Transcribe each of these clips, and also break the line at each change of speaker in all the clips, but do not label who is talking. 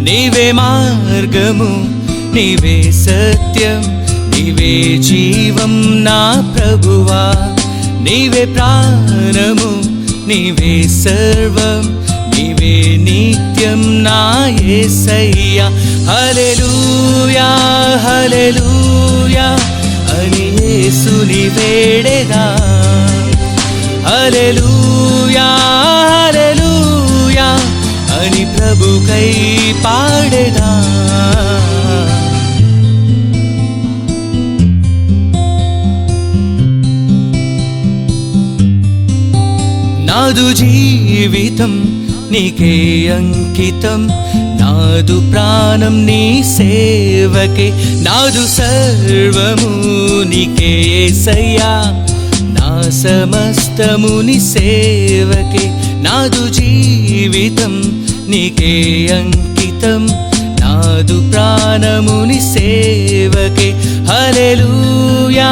నీవే మార్గము నీవే సత్యం నీవే జీవం నా ప్రభువా నీవే ప్రాణము నీవే సర్వం నీవే నిత్యం నా యేసయ్యా హల్లెలూయా హల్లెలూయా అని యేసుని వేడెదా హల్లెలూయా హల్లెలూయా అని ప్రభుకై పాడెదా నాదు జీవితం నీకే అంకితం నాదు ప్రాణం నీ సేవకే నాదు సర్వము నీకే యేసయ్యా నా సమస్తము నీ సేవకే నాదు జీవితం నీకే అంకితం నాదు ప్రాణము నీ సేవకే హల్లెలూయా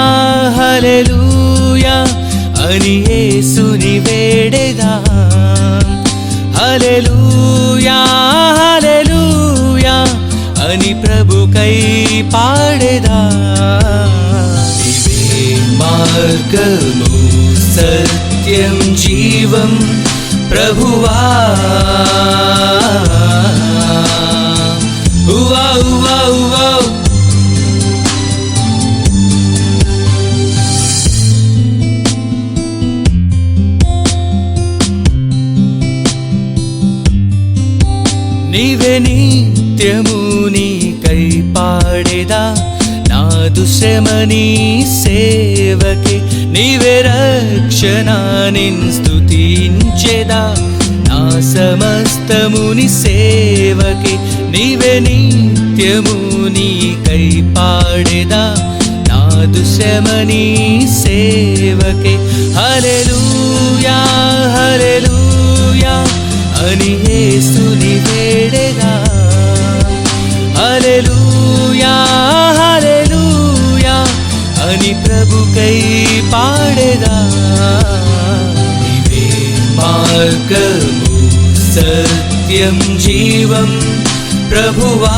హల్లెలూయా అని యేసుని వేడెదా హల్లెలూయా హల్లెలూయా అని ప్రభుకై పాడెదా నీవే మార్గము సత్యం జీవం ప్రభువా ఉవా ఉవా ఉవా నీవే నిత్యము నీకై పాడెదా నాదు శ్రమ నీ సేవకే నీవే రక్షణ నిన్ను స్తుతించెదా నా సమస్తము నీ సేవకే నీవే నిత్యము నీకై పాడెదా నాదు శ్రమ నీ సేవకే హల్లెలూయా హల్లెలూయా అని యేసుని వేడెదా హల్లెలూయా హల్లెలూయా అని ప్రభుకై పాడెదా నీవే మార్గము సత్యం జీవం ప్రభువా